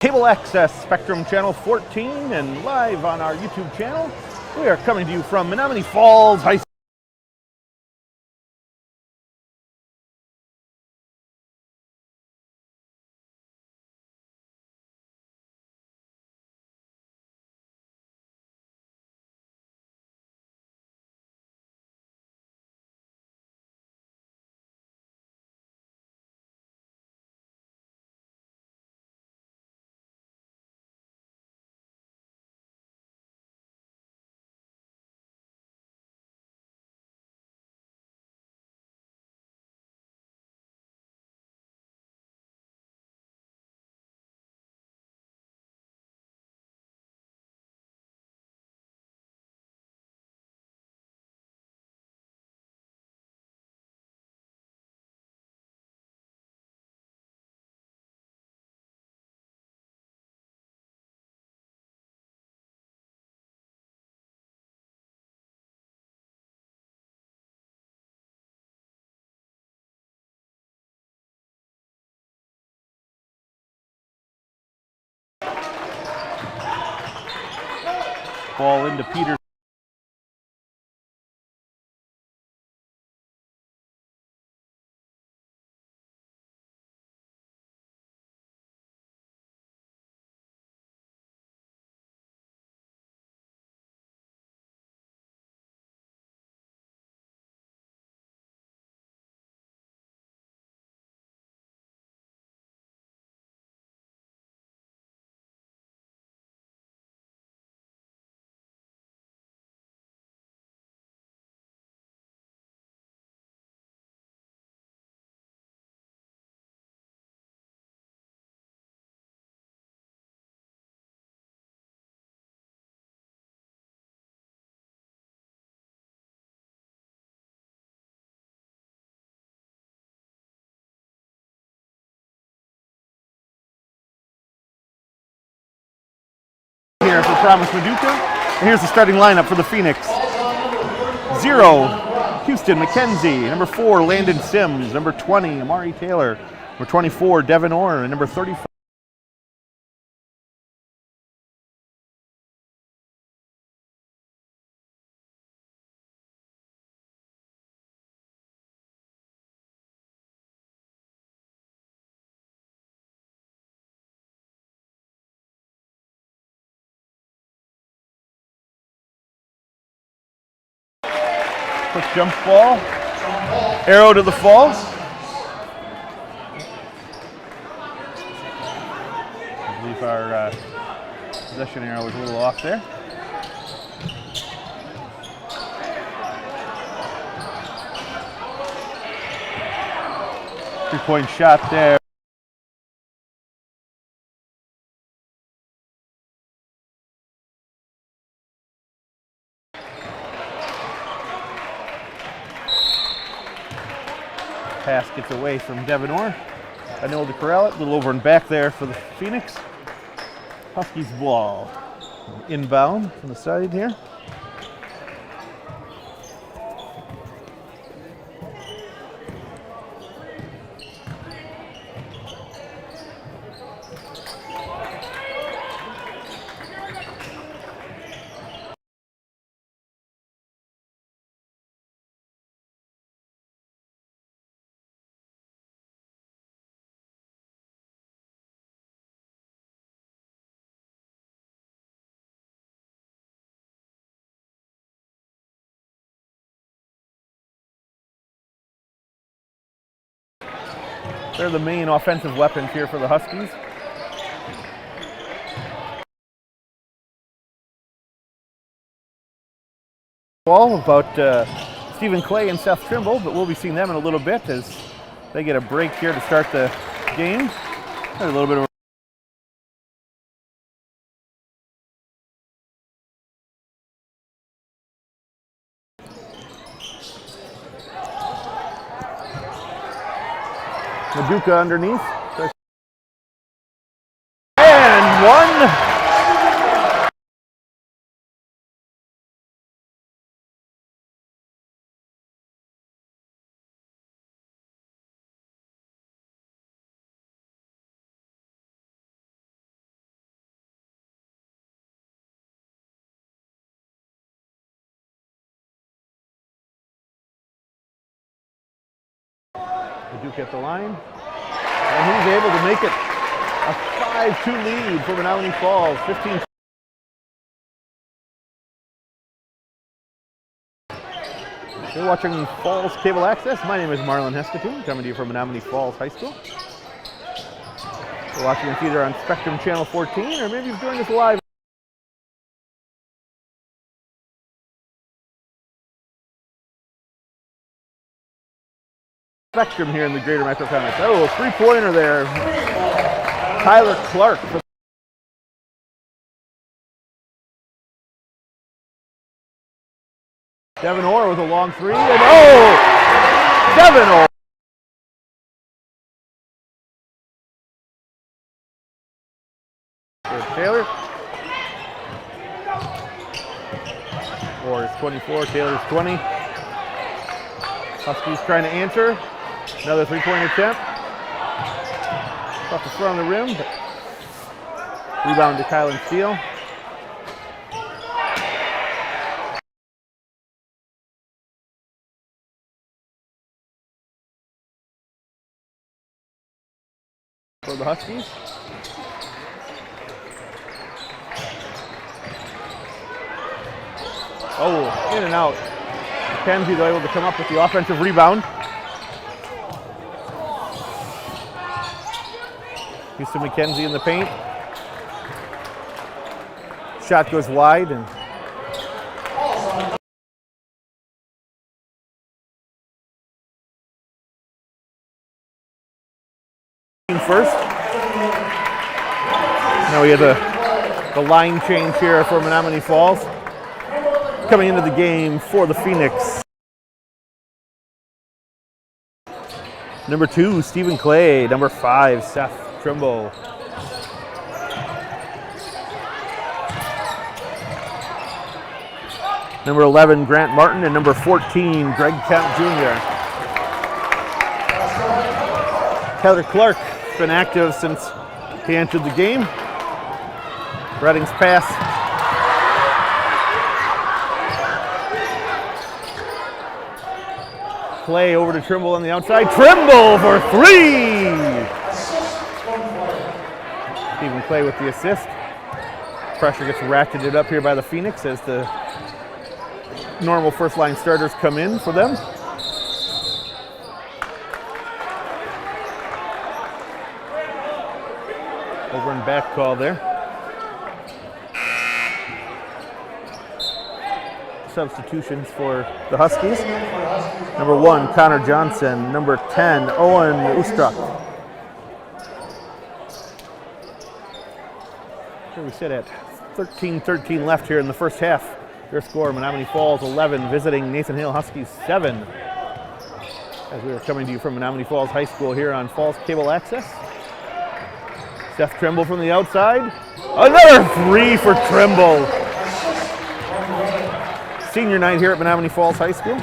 Cable Access Spectrum Channel 14 and live on our YouTube channel. We are coming to you from Menomonee Falls High School. Ball into Peters. Here for Promise Maduka. And here's the starting lineup for the Phoenix. 0, Houston McKenzie. Number 4, Landon Sims. Number 20, Amari Taylor. Number 24, Devin Orr. And number 35. Quick jump ball. Arrow to the falls. I believe our possession arrow was a little off there. Three-point shot there. Pass gets away from Devin Orr. I know to corral it. A little over and back there for the Phoenix. Huskies ball. Inbound from the side here. They're the main offensive weapons here for the Huskies. Ball about Stephen Clay and Seth Trimble, but we'll be seeing them in a little bit as they get a break here to start the game. A little bit of Maduka underneath. And one. Duke at the line. And he's able to make it a 5-2 lead for Menomonee Falls. 15. You're watching Falls Cable Access. My name is Marlon Hestetune, coming to you from Menomonee Falls High School. You're watching us either on Spectrum Channel 14, or maybe you've joined us live. Spectrum here in the Greater Metro Comics. Oh, a three-pointer there. Tyler Clark. Devin Orr with a long three, and oh! Devin Orr. There's Taylor. Orr is 24, Taylor's 20. Huskies trying to answer. Another three-point attempt. Off the front of the rim, but rebound to Kylan Steele. For the Huskies. Oh, in and out. McKenzie though able to come up with the offensive rebound. Houston McKenzie in the paint. Shot goes wide and first. Now we have the line change here for Menomonee Falls. Coming into the game for the Phoenix. Number 2, Stephen Clay. Number 5, Seth Trimble. Number 11, Grant Martin, and number 14, Greg Kemp Jr. Tyler Clark has been active since he entered the game. Redding's pass. Clay over to Trimble on the outside. Trimble for 3! Stephen Clay with the assist. Pressure gets ratcheted up here by the Phoenix as the normal first line starters come in for them. Over and back call there. Substitutions for the Huskies. Number 1, Connor Johnson. Number 10, Owen Ustruck. Here we sit at 13-13 left here in the first half. Their score, Menomonee Falls 11, visiting Nathan Hale Huskies 7. As we are coming to you from Menomonee Falls High School here on Falls Cable Access. Seth Trimble from the outside. Another 3 for Trimble. Senior night here at Menomonee Falls High School.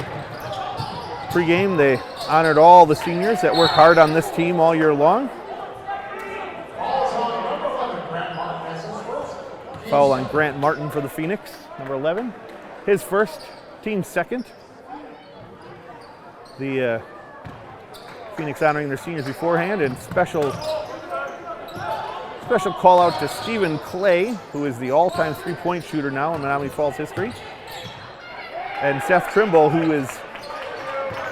Pre-game, they honored all the seniors that work hard on this team all year long. Foul on Grant Martin for the Phoenix, number 11. His first, team second. The Phoenix honoring their seniors beforehand, and special call out to Stephen Clay, who is the all-time three-point shooter now in Menomonee Falls history. And Seth Trimble, who is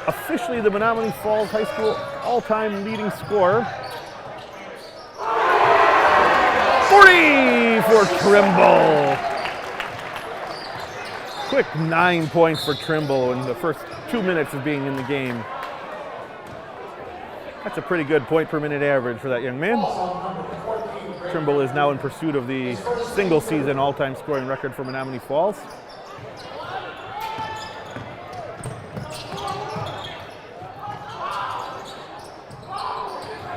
officially the Menomonee Falls High School all-time leading scorer. 40 for Trimble. Quick 9 points for Trimble in the first 2 minutes of being in the game. That's a pretty good point per minute average for that young man. Trimble is now in pursuit of the single season all-time scoring record for Menomonee Falls.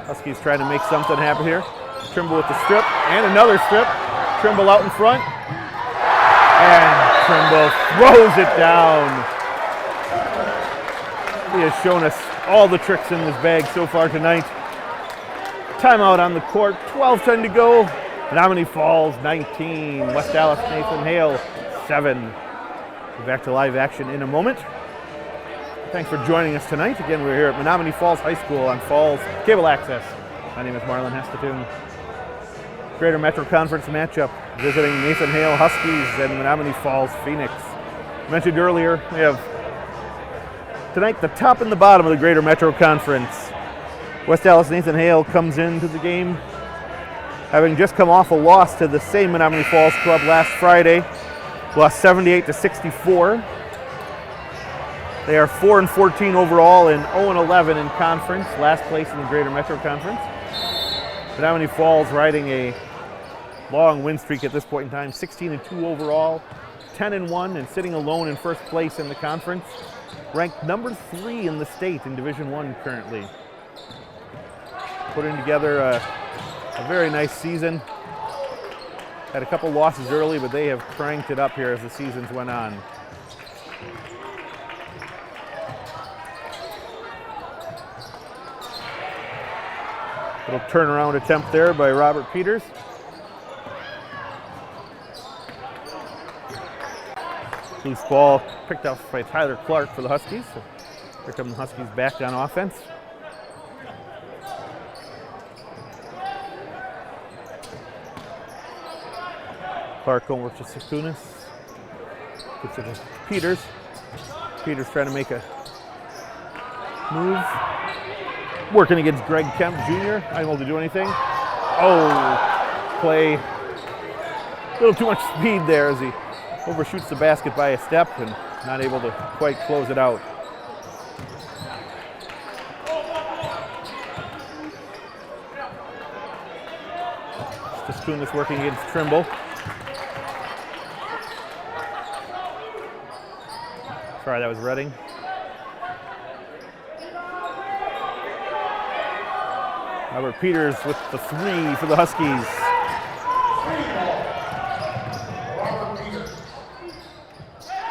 Huskies trying to make something happen here. Trimble with the strip, and another strip. Trimble out in front. And Trimble throws it down. He has shown us all the tricks in this bag so far tonight. Timeout on the court, 12:10 to go. Menomonee Falls 19, West Allis Nathan Hale 7. We'll be back to live action in a moment. Thanks for joining us tonight. Again, we're here at Menomonee Falls High School on Falls Cable Access. My name is Marlon Hestetune. Greater Metro Conference matchup, visiting Nathan Hale Huskies and Menomonee Falls Phoenix. Mentioned earlier, we have tonight the top and the bottom of the Greater Metro Conference. West Allis Nathan Hale comes into the game having just come off a loss to the same Menomonee Falls club last Friday. Lost 78-64. They are 4-14 overall and 0-11 in conference, last place in the Greater Metro Conference. Menomonee Falls riding a long win streak at this point in time, 16-2 overall, 10-1, and sitting alone in first place in the conference. Ranked number 3 in the state in Division I currently. Putting together a very nice season. Had a couple losses early, but they have cranked it up here as the seasons went on. Little turnaround attempt there by Robert Peters. Loose ball picked up by Tyler Clark for the Huskies. So here come the Huskies back on offense. Clark over to Hestetune. Gets it to Peters. Peters trying to make a move. Working against Greg Kemp Jr. Unable to do anything. Oh, play. A little too much speed there as he overshoots the basket by a step and not able to quite close it out. Hestetune working against Trimble. Sorry, that was Redding. Robert Peters with the 3 for the Huskies.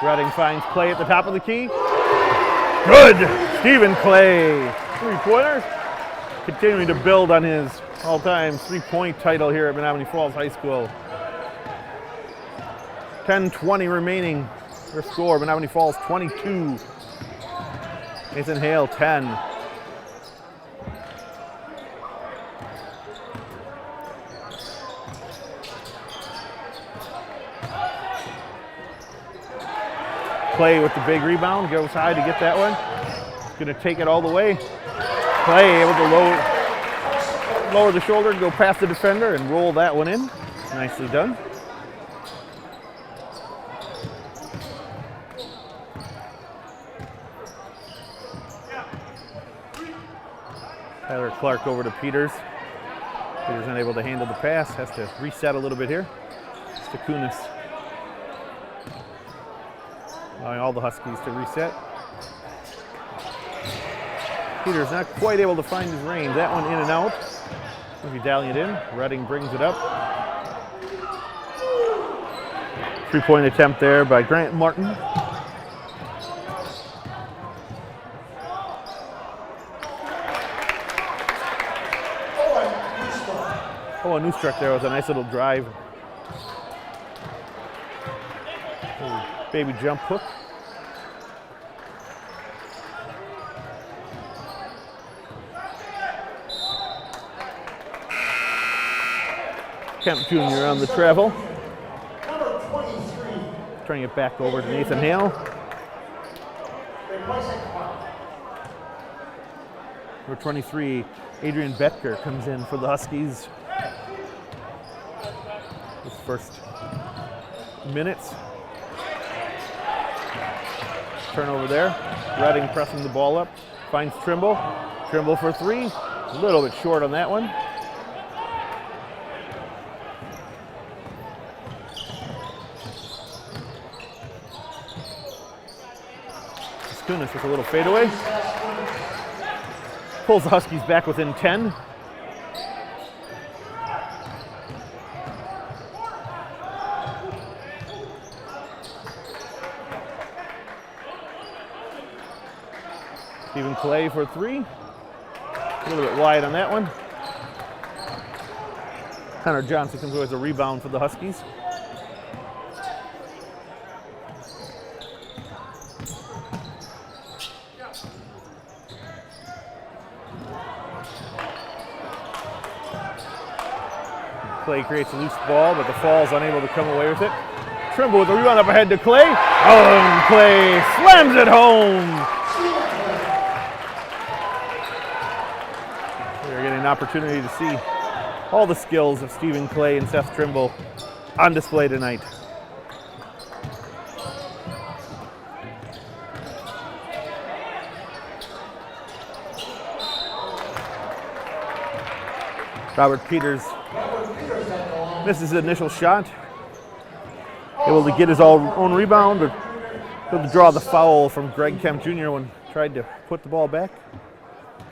Redding finds Clay at the top of the key. Good! Stephen Clay, 3-pointer. Continuing to build on his all-time 3-point title here at Menomonee Falls High School. 10:20 remaining. Their score, Menomonee Falls 22. Nathan Hale 10. Clay with the big rebound, goes high to get that one. Gonna take it all the way. Clay able to lower the shoulder, go past the defender and roll that one in. Nicely done. Tyler Clark over to Peters. Peters unable to handle the pass, has to reset a little bit here. Hestetune allowing all the Huskies to reset. Peters not quite able to find his range. That one in and out. Maybe dialing it in. Redding brings it up. 3-point attempt there by Grant Martin. Oh, a new struck there was a nice little drive. Baby jump hook. Kemp Jr. on the travel. Turning it back over to Nathan Hale. Number 23, Adrian Betker comes in for the Huskies. His first minutes. Turnover there. Redding pressing the ball up. Finds Trimble. Trimble for 3. A little bit short on that one. Hestetune with a little fadeaway. Pulls the Huskies back within 10. Stephen Clay for 3. A little bit wide on that one. Connor Johnson comes away with a rebound for the Huskies. Clay creates a loose ball, but the Falls unable to come away with it. Trimble with the rebound up ahead to Clay. Oh, and Clay slams it home. We're getting an opportunity to see all the skills of Stephen Clay and Seth Trimble on display tonight. Robert Peters misses the initial shot. Able to get his own rebound, but able to draw the foul from Greg Kemp Jr. when tried to put the ball back.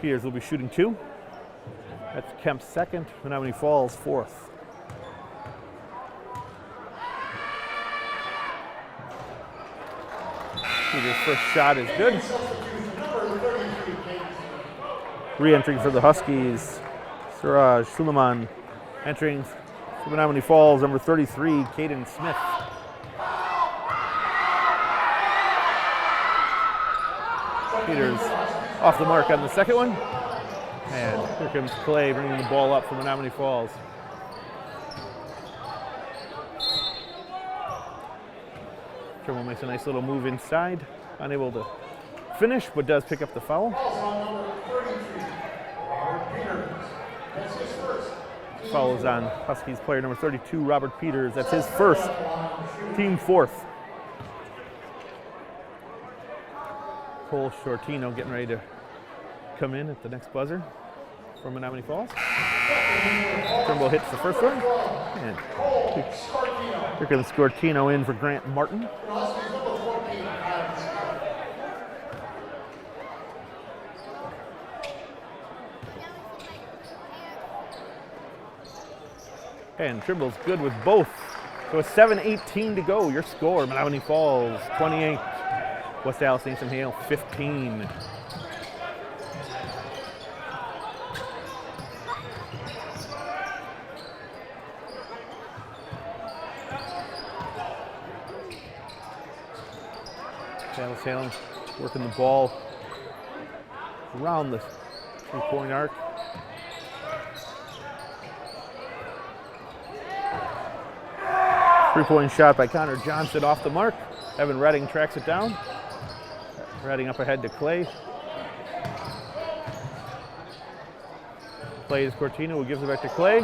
Peters will be shooting 2. That's Kemp's second. Menomonee Falls 4th. Peters' first shot is good. Re-entering for the Huskies, Suraj Suleiman. Entering for Menomonee Falls, number 33, Caden Smith. Peters off the mark on the second one. And here comes Clay bringing the ball up for Menomonee Falls. Trimble makes a nice little move inside. Unable to finish, but does pick up the foul. Foul is on Huskies player number 32, Robert Peters. That's his first, team 4th. Cole Shortino getting ready to come in at the next buzzer from Menomonee Falls. Trimble hits the first one. And here comes Shortino in for Grant Martin. And Trimble's good with both. So it's 7:18 to go. Your score, Menomonee Falls 28. West Allis Nathan Hale 15. Allis Hale working the ball around the 3-point arc. Three-point shot by Connor Johnson off the mark. Evan Redding tracks it down. Redding up ahead to Clay. Clay to Cortina, who gives it back to Clay.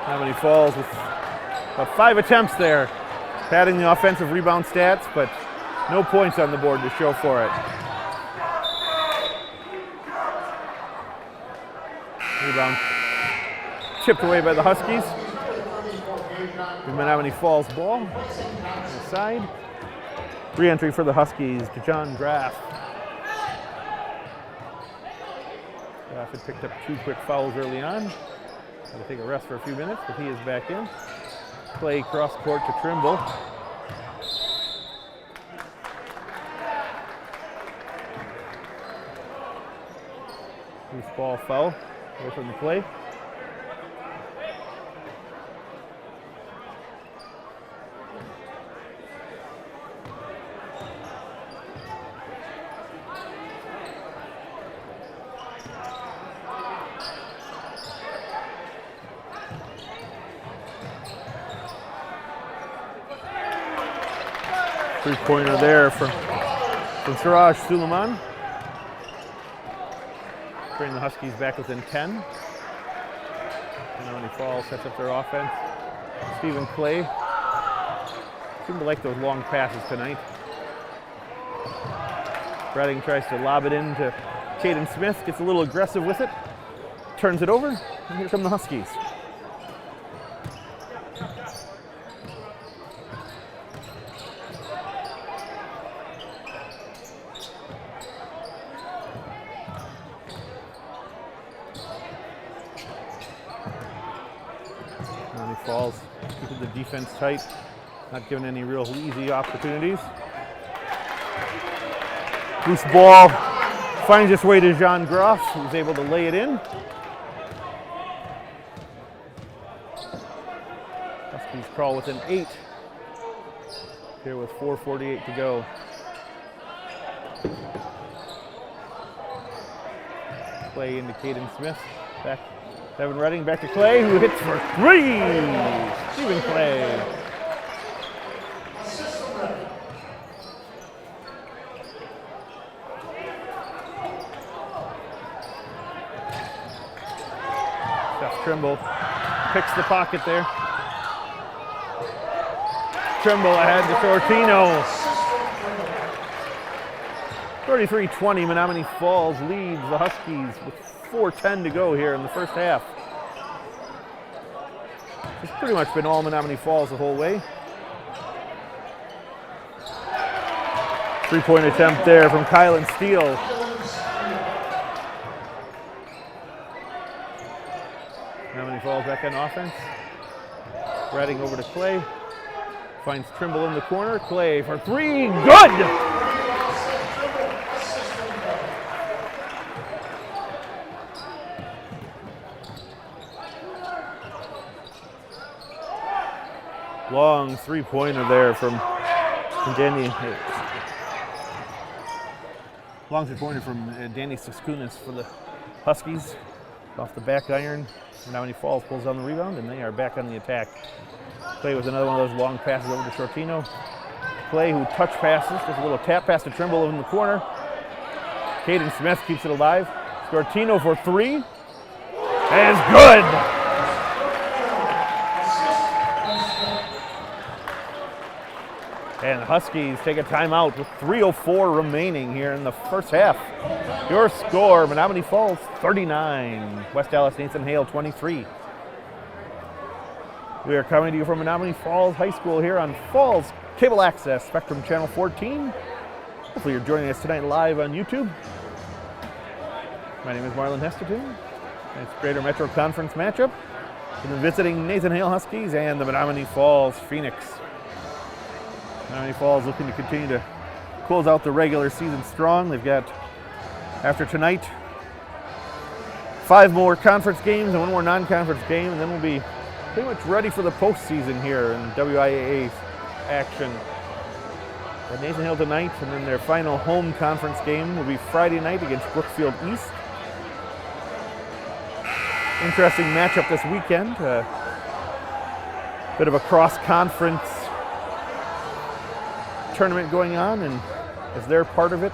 Menomonee Falls with about 5 attempts there, padding the offensive rebound stats, but no points on the board to show for it. Rebound chipped away by the Huskies. The Menomonee Falls ball on the side. Re-entry for the Huskies to John Graff. Graff had picked up 2 quick fouls early on. Had to take a rest for a few minutes, but he is back in. Play cross court to Trimble. Loose ball foul. Away from the play. Three-pointer there from Suraj Suleiman. Bring the Huskies back within 10. Menomonee Falls sets up their offense. Stephen Clay seemed to like those long passes tonight. Redding tries to lob it in to Caden Smith, gets a little aggressive with it, turns it over, and here come the Huskies. Falls keeping the defense tight, not giving any real easy opportunities. Loose ball finds its way to Jean Groff, who's able to lay it in. Huskies crawl within 8. here with 4:48 to go. Clay into Caden Smith. Back, Devin Redding back to Clay, who hits for 3. Stephen Clay. Steph Trimble picks the pocket there. Trimble ahead to Sortino. 33-20, Menomonee Falls leads the Huskies with 4:10 to go here in the first half. It's pretty much been all Menomonee Falls the whole way. 3-point attempt there from Kylan Steele. Menomonee Falls back on offense. Redding over to Clay. Finds Trimble in the corner. Clay for 3. Good! Long 3-pointer there from Danny. Long 3-pointer from Danny Siskunis for the Huskies. Off the back iron. Menomonee Falls pulls down the rebound, and they are back on the attack. Clay with another one of those long passes over to Shortino. Clay, who touch passes, just a little tap pass to Trimble in the corner. Caden Smith keeps it alive. Shortino for 3. And it's good! And the Huskies take a timeout with 3:04 remaining here in the first half. Your score, Menomonee Falls 39, West Allis Nathan Hale 23. We are coming to you from Menomonee Falls High School here on Falls Cable Access, Spectrum Channel 14. Hopefully you're joining us tonight live on YouTube. My name is Marlon Hestetune. It's Greater Metro Conference matchup for the visiting Nathan Hale Huskies and the Menomonee Falls Phoenix. Menomonee Falls looking to continue to close out the regular season strong. They've got, after tonight, 5 more conference games and 1 more non-conference game, and then we'll be pretty much ready for the postseason here in WIAA action. At Nathan Hale tonight, and then their final home conference game will be Friday night against Brookfield East. Interesting matchup this weekend. Bit of a cross-conference tournament going on, and as they're part of it,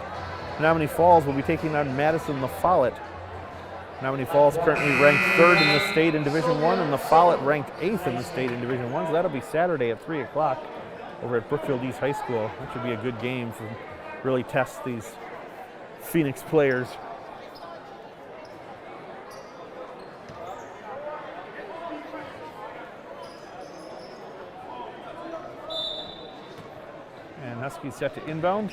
Menomonee Falls will be taking on Madison La Follette. Menomonee Falls currently ranked 3rd in the state in Division I, and La Follette ranked 8th in the state in Division I, so that'll be Saturday at 3 o'clock over at Brookfield East High School. That should be a good game to really test these Phoenix players. And Huskies set to inbound.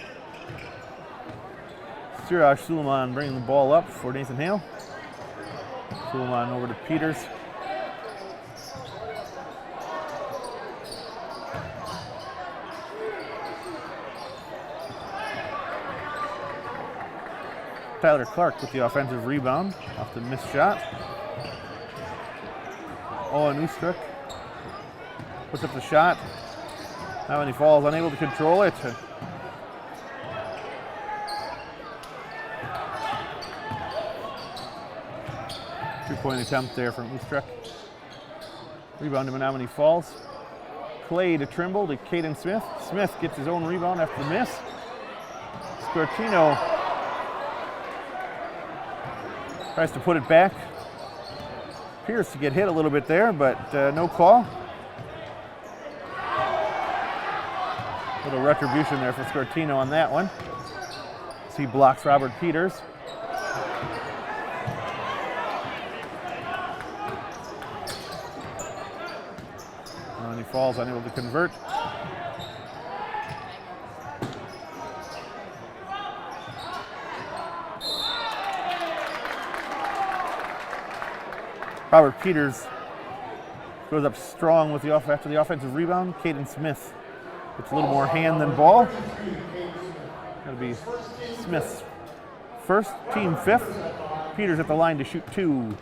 Siraj Suleiman bringing the ball up for Nathan Hale. Suleiman over to Peters. Tyler Clark with the offensive rebound off the missed shot. Owen Ustruck puts up the shot. Menomonee Falls unable to control it. 2-point attempt there from Ustruck. Rebound to Menomonee Falls. Clay to Trimble to Caden Smith. Smith gets his own rebound after the miss. Scortino tries to put it back. Appears to get hit a little bit there, but no call. A little retribution there for Scortino on that one. So he blocks Robert Peters. And he falls, unable to convert. Robert Peters goes up strong with after the offensive rebound. Caden Smith gets a little more hand than ball. That'll be Smith's first, team 5th. Peters at the line to shoot 2.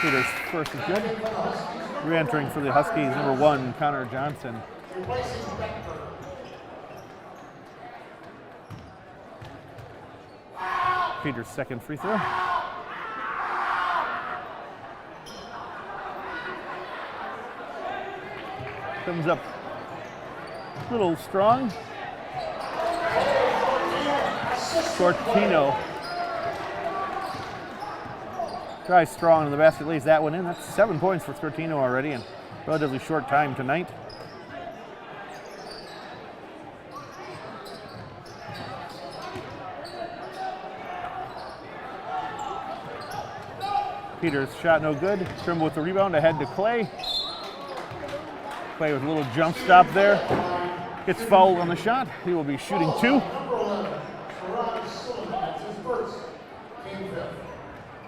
Peters first is good. Re-entering for the Huskies, number 1, Connor Johnson. Peters' second free throw. Comes up a little strong. Scortino tries strong in the basket, lays that one in. That's 7 points for Scortino already in relatively short time tonight. Peters shot no good. Trimble with the rebound, ahead to Clay. Clay with a little jump stop there. Gets fouled on the shot. He will be shooting 2.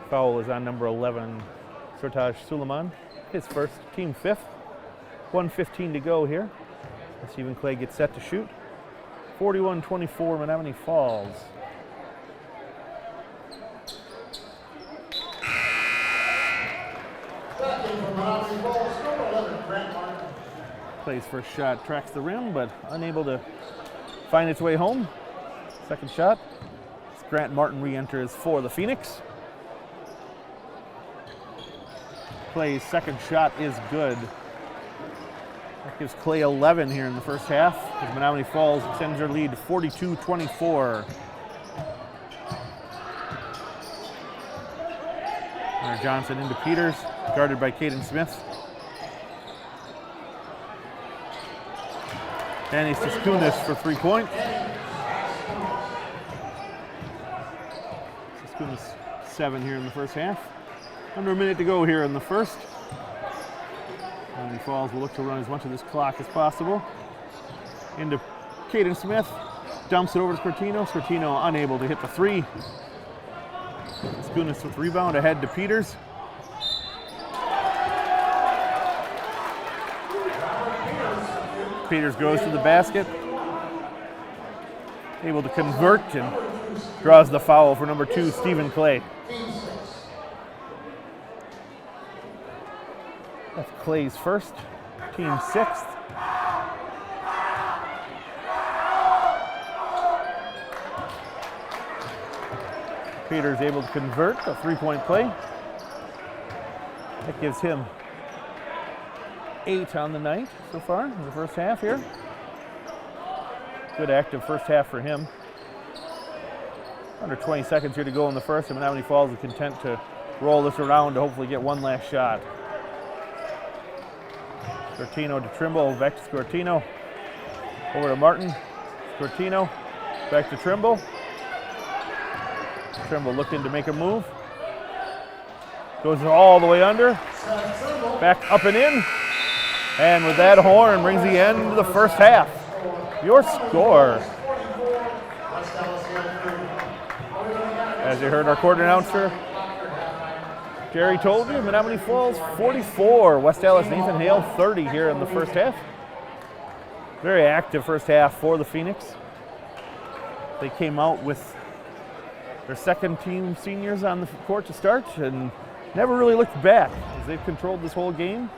Foul is on number 11, Surtaj Suleiman. His first, team 5th. 1:15 to go here. Stephen Clay gets set to shoot. 41-24, Menomonee Falls. Clay's first shot tracks the rim, but unable to find its way home. Second shot. Grant Martin re-enters for the Phoenix. Clay's second shot is good. That gives Clay 11 here in the first half, as Menomonee Falls extends their lead to 42-24. Johnson into Peters, guarded by Caden Smith. And he's Siskunis for 3 points. Siskunis 7 here in the first half. Under a minute to go here in the first. Menomonee Falls will look to run as much of this clock as possible. Into Caden Smith, dumps it over to Scortino. Scortino unable to hit the 3. Siskunis with rebound, ahead to Peters. Peters goes to the basket, able to convert and draws the foul for number 2, Stephen Clay. That's Clay's first, team 6th. Peters able to convert a 3-point play. That gives him 8 on the night so far in the first half here. Good active first half for him. Under 20 seconds here to go in the first, and Menomonee Falls is content to roll this around to hopefully get one last shot. Scortino to Trimble, back to Scortino. Over to Martin. Scortino, back to Trimble. Trimble looking to make a move. Goes all the way under. Back up and in. And with that horn brings the end of the first half. Your score. As you heard our court announcer, Jerry told you, Menomonee Falls 44, West Allis Nathan Hale 30 here in the first half. Very active first half for the Phoenix. They came out with their second team seniors on the court to start and never really looked back as they've controlled this whole game.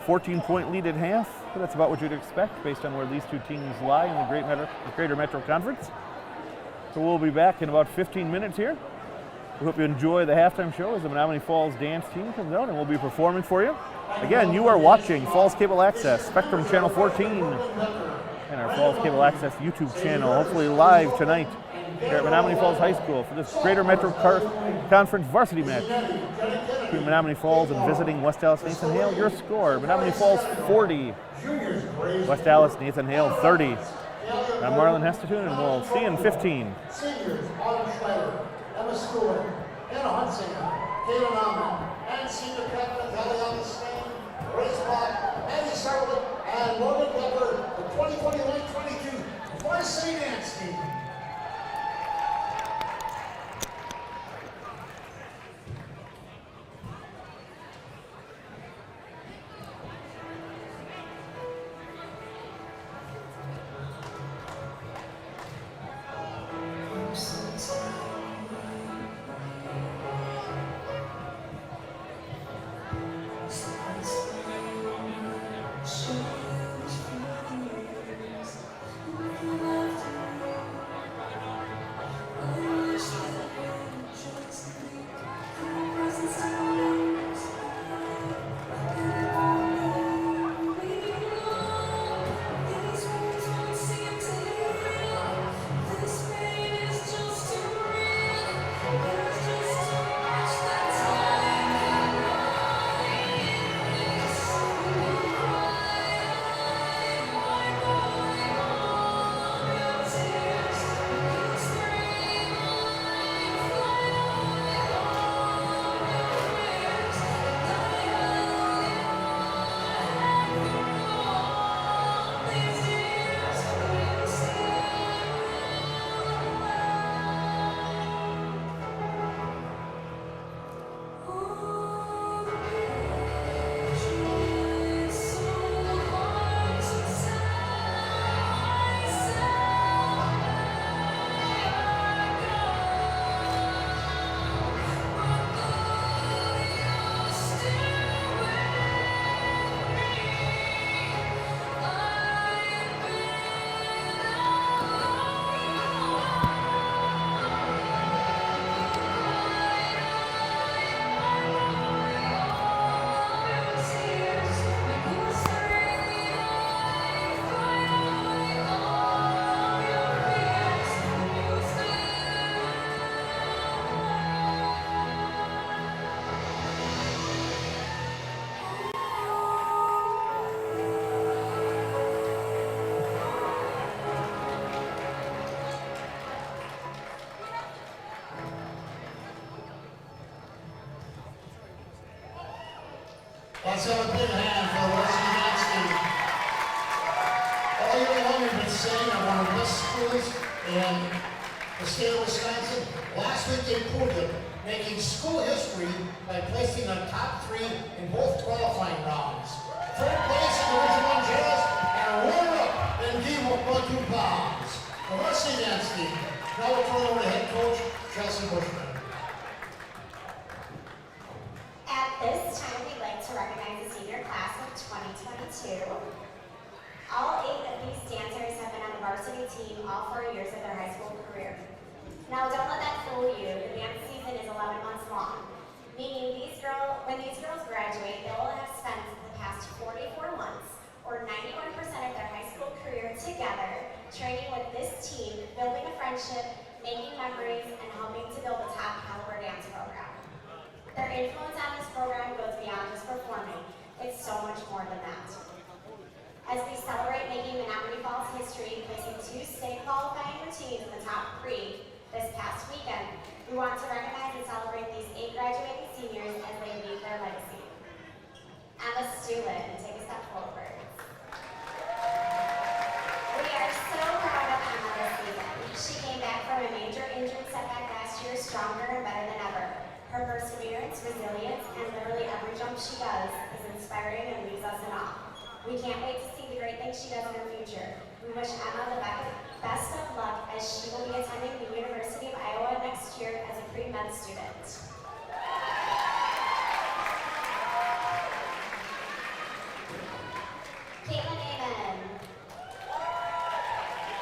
14-point lead at half, but that's about what you'd expect based on where these two teams lie in the Greater Metro Conference. So we'll be back in about 15 minutes here. We hope you enjoy the halftime show as the Menomonee Falls dance team comes out and we'll be performing for you. Again, you are watching Falls Cable Access, Spectrum Channel 14, and our Falls Cable Access YouTube channel, hopefully live tonight here at Menomonee Falls High School for this Greater Metro Conference varsity match between Menomonee Falls and visiting West Allis Nathan Hale. Your score, Menomonee Falls 40, West Allis Nathan Hale 30. I'm Marlon Hestetune, and we'll see you in 15. Seniors, Autumn Schreiber, Emma Stewart, Anna Hunsinger, Kayla Nauman, and senior captain Allis Spain, Grace Block, Andy Sarwood, and Logan Weber, the 2021-22 Varsity Dance Team. Let's have a big hand for the Varsity dance team. All year long we've been saying at one of the best schools in the state of Wisconsin. Last week they proved it, making school history by placing the top 3 in both qualifying rounds. Third place in Division I Jazz and runner-up in D1 2 pounds. The Varsity dance team. Now we'll turn over to head coach Chelsea Bushman. At this time, we'd like to recognize the senior class of 2022. All 8 of these dancers have been on the varsity team all 4 years of their high school career. Now, don't let that fool you. The dance season is 11 months long, meaning when these girls graduate, they will have spent the past 44 months, or 91% of their high school career together, training with this team, building a friendship, making memories, and helping to build a top caliber dance program. Their influence on this program goes beyond just performing. It's so much more than that. As we celebrate making Menomonee Falls history, placing 2 state qualifying routines in the top 3 this past weekend, we want to recognize and celebrate these 8 graduating seniors as they leave their legacy. Allis, take a step forward. We are so proud of Emma this season. She came back from a major injury setback last year stronger and better than ever. Her perseverance, resilience, and literally every jump she does is inspiring and leaves us in awe. We can't wait to see the great things she does in her future. We wish Emma the best of luck as she will be attending the University of Iowa next year as a pre-med student.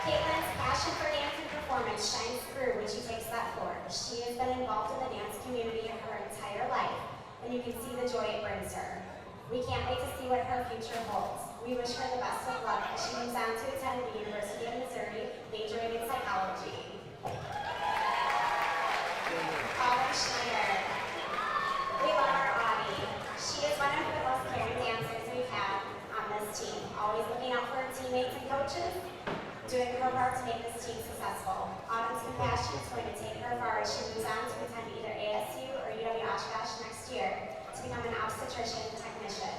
Caitlin's passion for dance and performance shines through when she takes that floor. She has been involved in the dance community her entire life, and you can see the joy it brings her. We can't wait to see what her future holds. We wish her the best of luck as she moves on to attend the University of Missouri, majoring in psychology. Autumn Schneider. We love our Audie. She is one of the most caring dancers we've had on this team, always looking out for her teammates and coaches, doing her part to make this team successful. Autumn's compassion is going to take her far as she moves on to attend either ASU or UW-Oshkosh next year to become an obstetrician technician.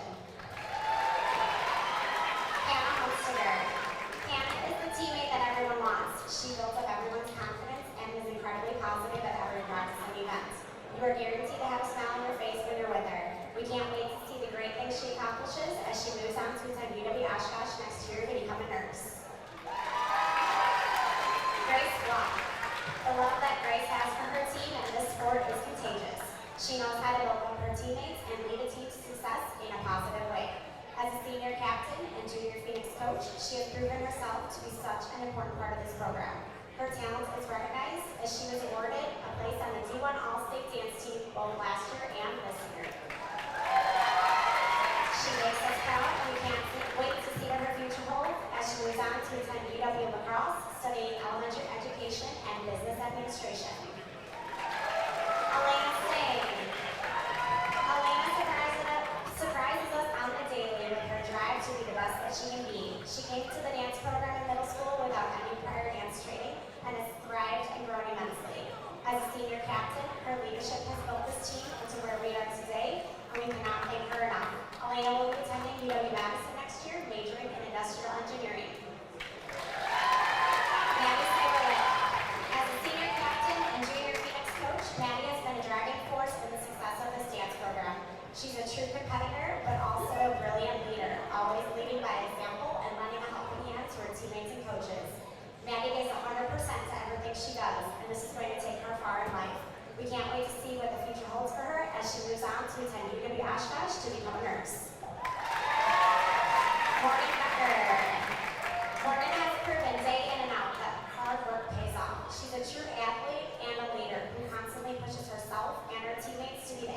Hannah is the teammate that everyone wants. She builds up everyone's confidence and is incredibly positive at every practice and event. You are guaranteed to have a smile on your face when you're with her. We can't wait to see the great things she accomplishes as she moves on to attend UW-Oshkosh next year to become a nurse. Grace Block. The love that Grace has for her team and this sport is contagious. She knows how to build up her teammates and lead a team to success coach, she has proven herself to be such an important part of this program. Her talent is recognized as she was awarded a place on the D1 All-State Dance Team both last year and this year. She makes us proud, and we can't wait to see what her future holds as she moves on to attend UW lacrosse, studying elementary education and business administration. Elena Singh. Elena surprises us on the daily with her drive to be the best that she can be. She came to the dance program in middle school without any prior dance training and has thrived and grown immensely. As a senior captain, her leadership has built this team into where we are today, and we cannot thank her enough. Elena will be attending UW-Madison next year, majoring in industrial engineering. Maddie Cyberlin. As a senior captain and junior Phoenix coach, Maddie has been a driving force in the success of this dance program. She's a true competitor, but also a brilliant leader, always leading by example and lending a helping hand to her teammates and coaches. Maddie gives 100% to everything she does, and this is going to take her far in life. We can't wait to see what the future holds for her as she moves on to attend UW Oshkosh to become a nurse. Morgan Becker. Morgan has proven day in and out that hard work pays off. She's a true athlete and a leader who constantly pushes herself and her teammates to be the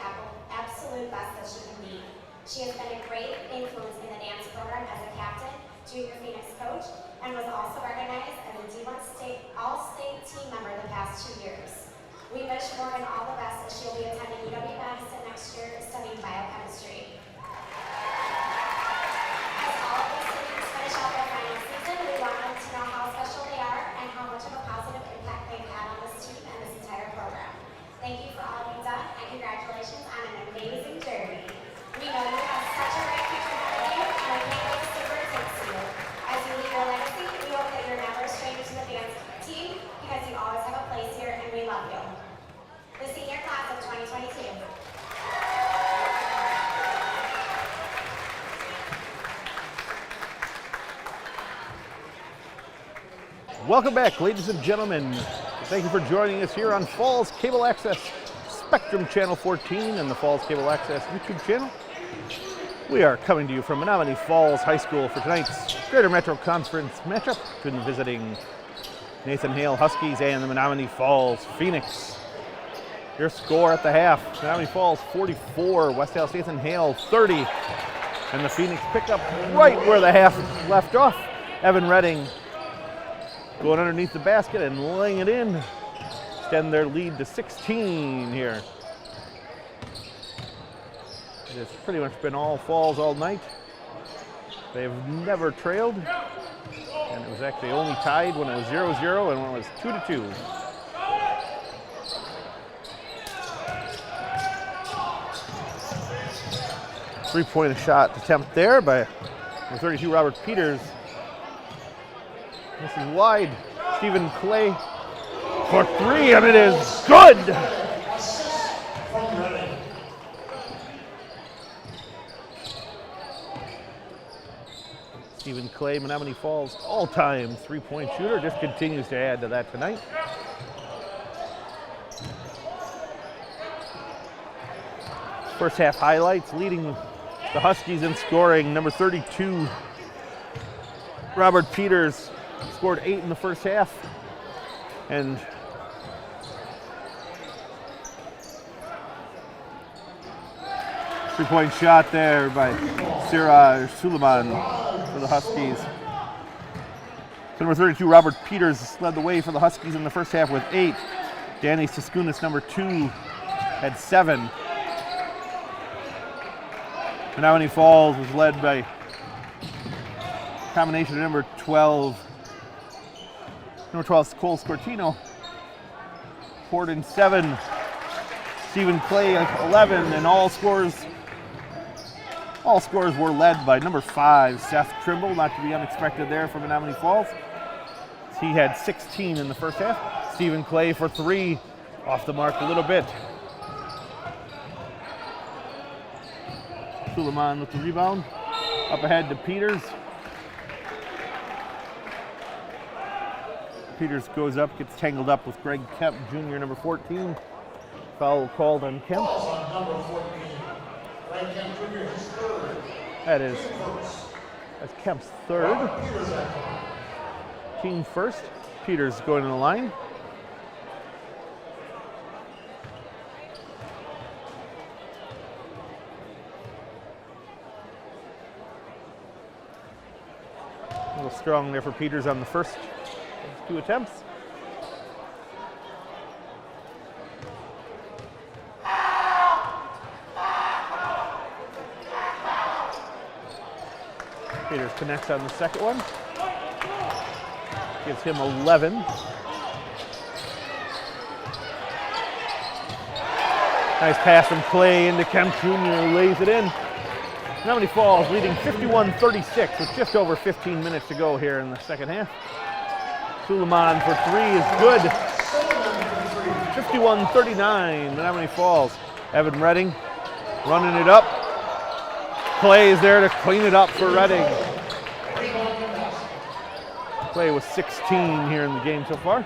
absolute best that she can be. She has been a great influence in the dance program as a captain, junior Phoenix coach, and was also recognized as a D1 All-State team member the past 2 years. We wish Morgan all the best as she'll be attending UW-Madison next year studying biochemistry. As all of these students finish out their final season, we want them to know how special they are and how much of a positive impact they've had on this team and this entire program. Thank you for all you've done, and congratulations on an amazing journey. We know you have such a bright future ahead of you, and we can't wait to see where it takes you. As you leave your legacy, we hope that you're never a stranger to the dance team because you always have a place here, and we love you. The senior class of 2022. Welcome back, ladies and gentlemen. Thank you for joining us here on Falls Cable Access Spectrum Channel 14 and the Falls Cable Access YouTube channel. We are coming to you from Menomonee Falls High School for tonight's Greater Metro Conference matchup between the visiting Nathan Hale Huskies and the Menomonee Falls Phoenix. Your score at the half, Menomonee Falls 44, West Allis Nathan Hale 30, and the Phoenix pick up right where the half left off. Evan Redding going underneath the basket and laying it in, extend their lead to 16 here. It has pretty much been all Falls all night. They've never trailed, and it was actually only tied when it was 0-0 and when it was 2-2. Three-point shot attempt there by number 32 Robert Peters. This is wide. Stephen Clay for three, and it is good. Stephen Clay, Menomonee Falls all-time three-point shooter, just continues to add to that tonight. First half highlights, leading the Huskies in scoring. Number 32, Robert Peters, scored 8 in the first half. And three-point shot there by Siraj Suleiman for the Huskies. Number 32, Robert Peters, led the way for the Huskies in the first half with 8. Danny Siskunis, number 2, had 7. Menomonee Falls was led by combination of number 12, Cole Scortino, poured in 7. Stephen Clay 11, and all scores were led by number 5, Seth Trimble, not to be unexpected there for Menomonee Falls. He had 16 in the first half. Stephen Clay for 3, off the mark a little bit. Suleiman with the rebound. Up ahead to Peters. Peters goes up, gets tangled up with Greg Kemp Jr., number 14. Foul called on Kemp. On number 14. Greg Kemp Jr., his third. That is. That's Kemp's third. Team first. Peters going to the line. A little strong there for Peters on the first 2 attempts. Peters connects on the second one. Gives him 11. Nice pass from Clay into Kemp Jr. Lays it in. Menomonee Falls leading 51-36 with just over 15 minutes to go here in the second half. Suleiman for 3 is good. 51-39, Menomonee Falls. Evan Redding running it up. Clay is there to clean it up for Redding. Clay was 16 here in the game so far.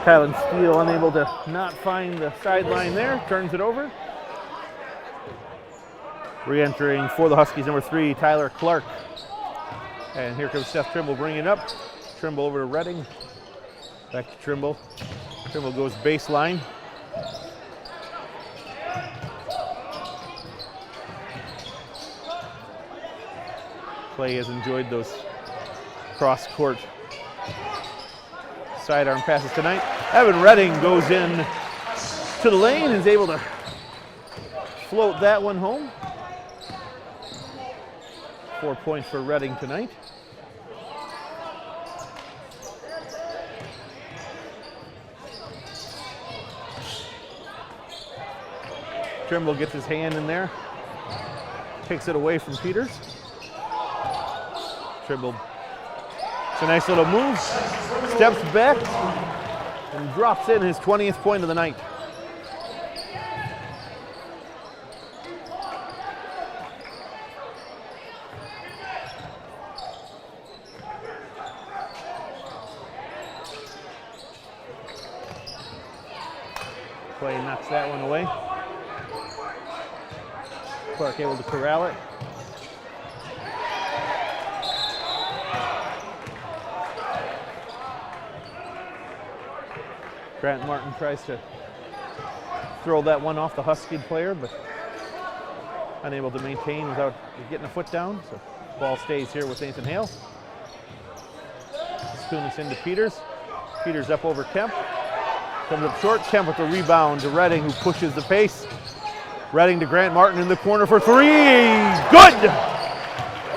Kylan Steele unable to not find the sideline there, turns it over. Re-entering for the Huskies, number 3, Tyler Clark. And here comes Seth Trimble bringing it up. Trimble over to Redding. Back to Trimble. Trimble goes baseline. Clay has enjoyed those cross-court sidearm passes tonight. Evan Redding goes in to the lane and is able to float that one home. 4 points for Redding tonight. Trimble gets his hand in there, takes it away from Peters. Trimble, it's a nice little move, steps back and drops in his 20th point of the night. Clay knocks that one away. Clark able to corral it. Grant Martin tries to throw that one off the Husky player, but unable to maintain without getting a foot down. So ball stays here with Nathan Hale. Kunis into Peters. Peters up over Kemp. Comes up short. Kemp with the rebound to Redding, who pushes the pace. Redding to Grant Martin in the corner for 3. Good!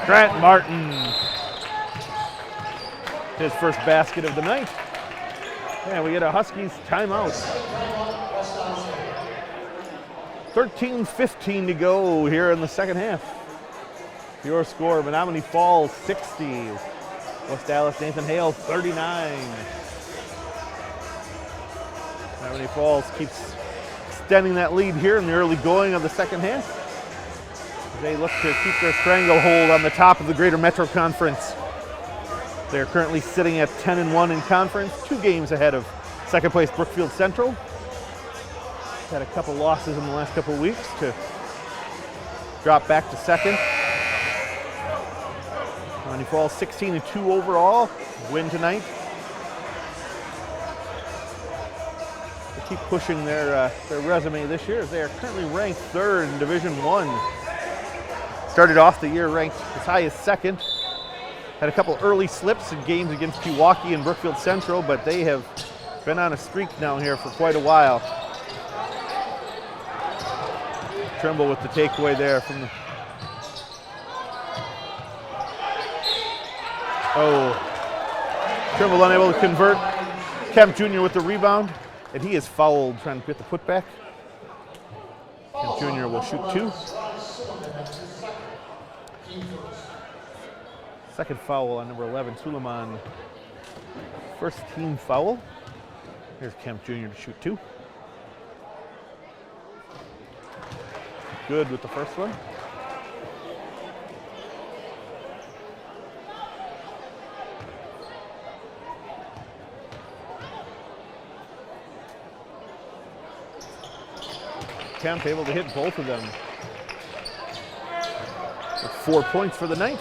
Grant Martin. His first basket of the night. And we get a Huskies timeout. 13:15 to go here in the second half. Your score, Menomonee Falls 60. West Allis Nathan Hale 39. Menomonee Falls keeps extending that lead here in the early going of the second half. They look to keep their stranglehold on the top of the Greater Metro Conference. They're currently sitting at 10-1 in conference, 2 games ahead of second place Brookfield Central. Had a couple losses in the last couple of weeks to drop back to second. Menomonee Falls 16-2 overall, win tonight. They keep pushing their resume this year as they are currently ranked 3rd in Division I. Started off the year ranked as high as 2nd. Had a couple early slips in games against Pewaukee and Brookfield Central, but they have been on a streak down here for quite a while. Trimble with the takeaway there from the... Oh. Trimble unable to convert. Kemp Jr. with the rebound, and he is fouled trying to get the putback. Kemp Jr. will shoot 2. Second foul on number 11, Suleiman. First team foul. Here's Kemp Jr. to shoot 2. Good with the first one. attempt, able to hit both of them. With 4 points for the night.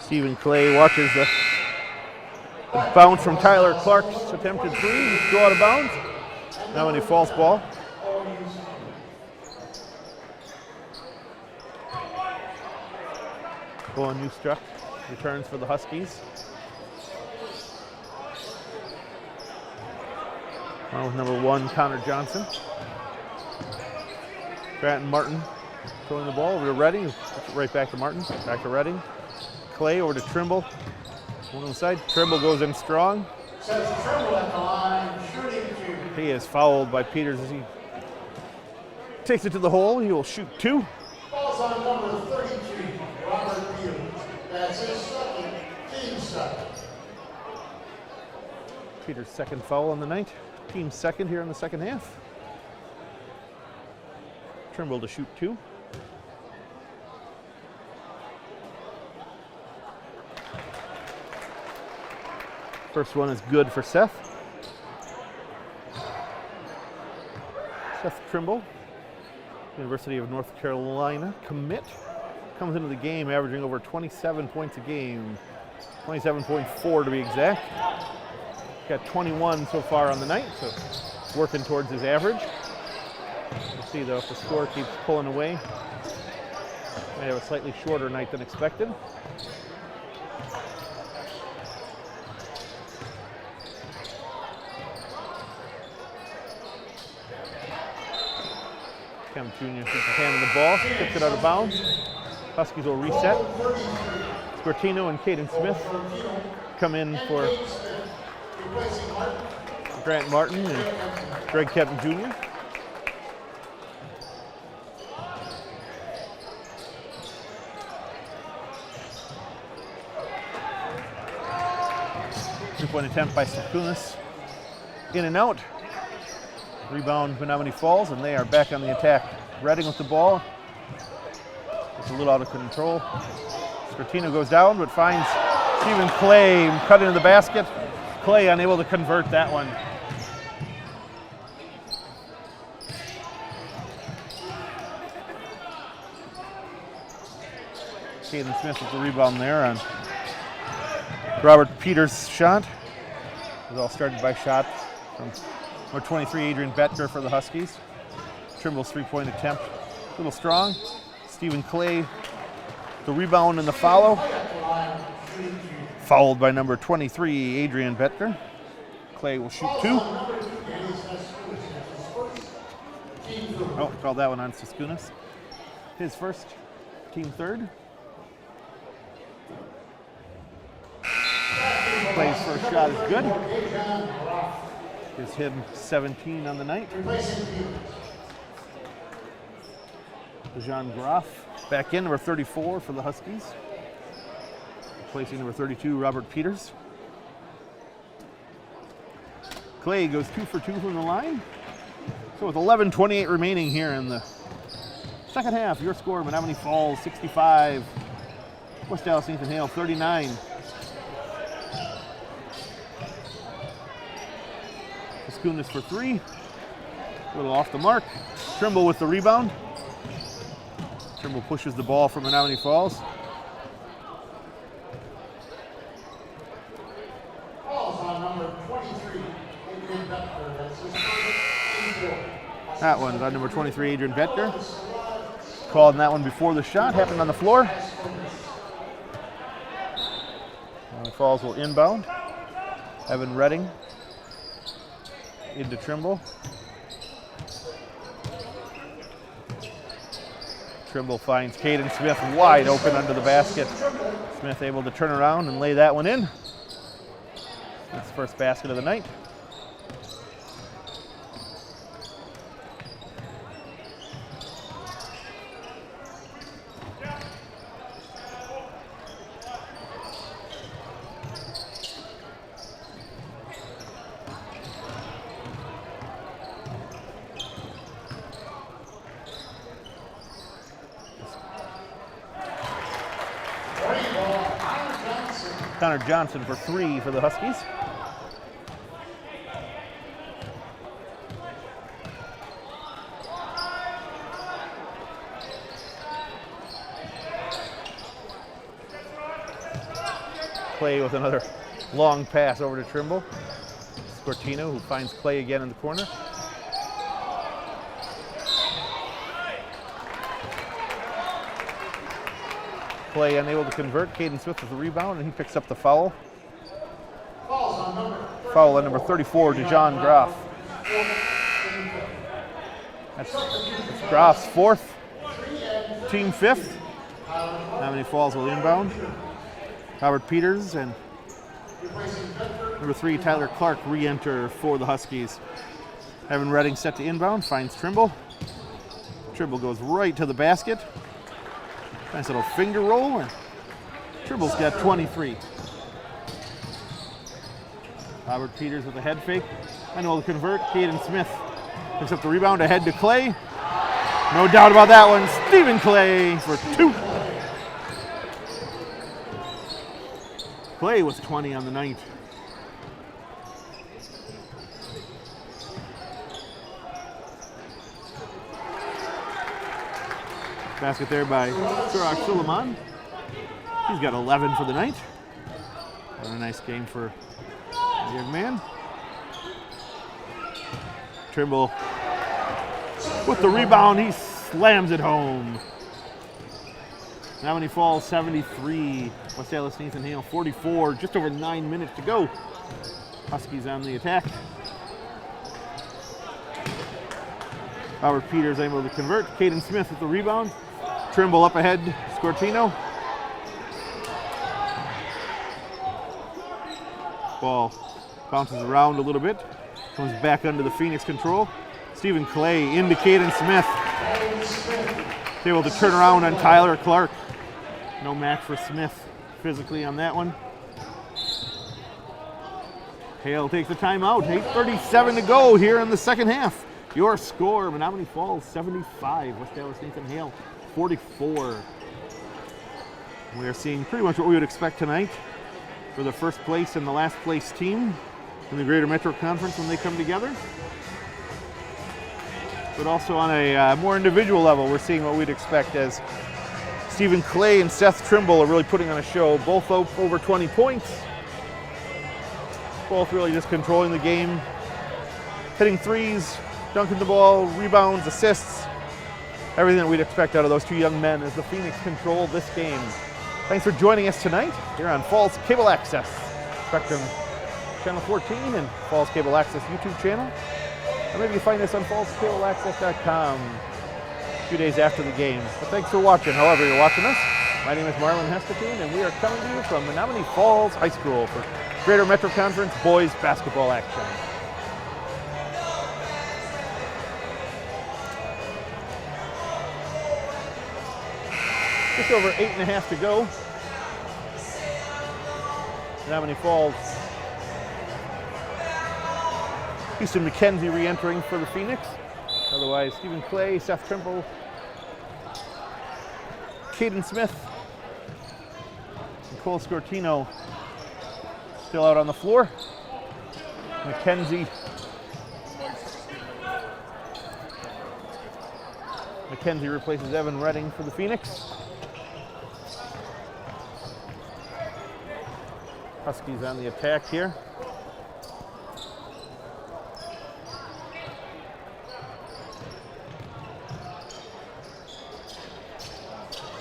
Stephen Clay watches the bounce from Tyler Clark's attempted three. Go out of bounds. Now any false ball. Bowen Newstruck returns for the Huskies. On with number 1, Connor Johnson. Grant and Martin throwing the ball over to Redding. Right back to Martin. Back to Redding. Clay over to Trimble. One on the side. Trimble goes in strong. He is fouled by Peters as he takes it to the hole. He will shoot 2. Falls on number 32, Robert Peters. That's his second, team second. Peters' second foul on the night. Team second here in the second half. Trimble to shoot 2. First one is good for Seth. Seth Trimble, University of North Carolina commit, comes into the game averaging over 27 points a game, 27.4 to be exact. Got 21 so far on the night, so working towards his average. We'll see though if the score keeps pulling away. Might have a slightly shorter night than expected. Kemp Jr. gets a hand on the ball, tips it out of bounds. Huskies will reset. Squirtino and Caden Smith come in for Grant Martin and Greg Kemp Jr. Two-point attempt by Sakunis. In and out. Rebound, Menomonee Falls, and they are back on the attack. Redding with the ball. It's a little out of control. Squirtino goes down, but finds Stephen Clay cut into the basket. Clay unable to convert that one. Caden Smith with the rebound there on Robert Peters' shot. It was all started by shot from number 23, Adrian Betker for the Huskies. Trimble's three-point attempt, a little strong. Stephen Clay, the rebound and the follow. Fouled by number 23, Adrian Betker. Clay will shoot 2. Oh, called that one on Saskunas. His first, team third. Clay's first shot is good. Gives him 17 on the night. Jean Groff back in, number 34 for the Huskies. Replacing number 32, Robert Peters. Clay goes 2 for 2 from the line. So with 11:28 remaining here in the second half, your score, Menomonee Falls 65, West Allis Nathan Hale 39. Saskunas for 3. A little off the mark. Trimble with the rebound. Trimble pushes the ball from Menomonee Falls. Falls on number 23, Adrian Betker. That's his first, team 4. That one's on number 23, Adrian Betker. Called that one before the shot happened on the floor. Falls will inbound. Evan Redding into Trimble. Trimble finds Caden Smith wide open under the basket. Smith able to turn around and lay that one in. That's the first basket of the night. Connor Johnson for 3 for the Huskies. Clay with another long pass over to Trimble. Scortino, who finds Clay again in the corner. Clay unable to convert. Caden Smith with the rebound, and he picks up the foul. Foul on number 34, DeJohn Groff. That's Groff's 4th, team 5th. Menomonee Falls will inbound. Robert Peters and number 3, Tyler Clark, re-enter for the Huskies. Evan Redding set to inbound, finds Trimble. Trimble goes right to the basket. Nice little finger roll, and Trimble's got 23. Robert Peters with a head fake. Unable to convert. Caden Smith picks up the rebound ahead to Clay. No doubt about that one. Stephen Clay for 2. Clay was 20 on the night. Basket there by Suraj Suleiman. He's got 11 for the night. What a nice game for the young man. Trimble with the rebound. He slams it home. Menomonee Falls 73. West Allis Nathan Hale 44. Just over 9 minutes to go. Huskies on the attack. Robert Peters able to convert. Caden Smith with the rebound. Trimble up ahead, Scortino. Ball bounces around a little bit. Comes back under the Phoenix control. Stephen Clay into Caden Smith. He's able to turn around on Tyler Clark. No match for Smith physically on that one. Hale takes the timeout. 8:37 to go here in the second half. Your score, Menomonee Falls 75, West Allis Nathan Hale 44. We are seeing pretty much what we would expect tonight for the first place and the last place team in the Greater Metro Conference when they come together. But also on a more individual level, we're seeing what we'd expect as Stephen Clay and Seth Trimble are really putting on a show. Both over 20 points. Both really just controlling the game, hitting threes, dunking the ball, rebounds, assists. Everything that we'd expect out of those two young men as the Phoenix control this game. Thanks for joining us tonight here on Falls Cable Access, Spectrum Channel 14 and Falls Cable Access YouTube channel. Or maybe you find us on fallscableaccess.com a few days after the game. But thanks for watching, however you're watching us. My name is Marlon Hestetune, and we are coming to you from Menomonee Falls High School for Greater Metro Conference boys basketball action. Just over 8.5 to go. Menomonee Falls. Houston McKenzie re-entering for the Phoenix. Otherwise, Stephen Clay, Seth Trimble, Caden Smith, and Cole Scortino still out on the floor. McKenzie replaces Evan Redding for the Phoenix. Huskies on the attack here.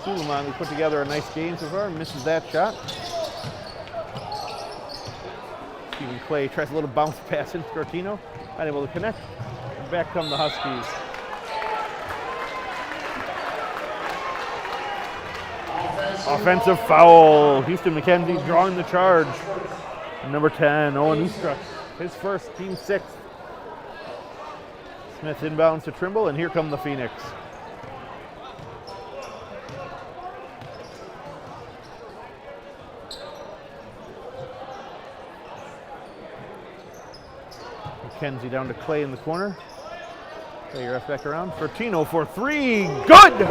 Suleiman, we put together a nice game so far, misses that shot. Stephen Clay tries a little bounce pass in Scortino, unable to connect. And back come the Huskies. Offensive foul. Houston McKenzie drawing the charge. And number 10, Owen Eastra, his first, team 6th. Smith inbounds to Trimble, and here come the Phoenix. McKenzie down to Clay in the corner. Play your F back around. Scortino for 3. Good!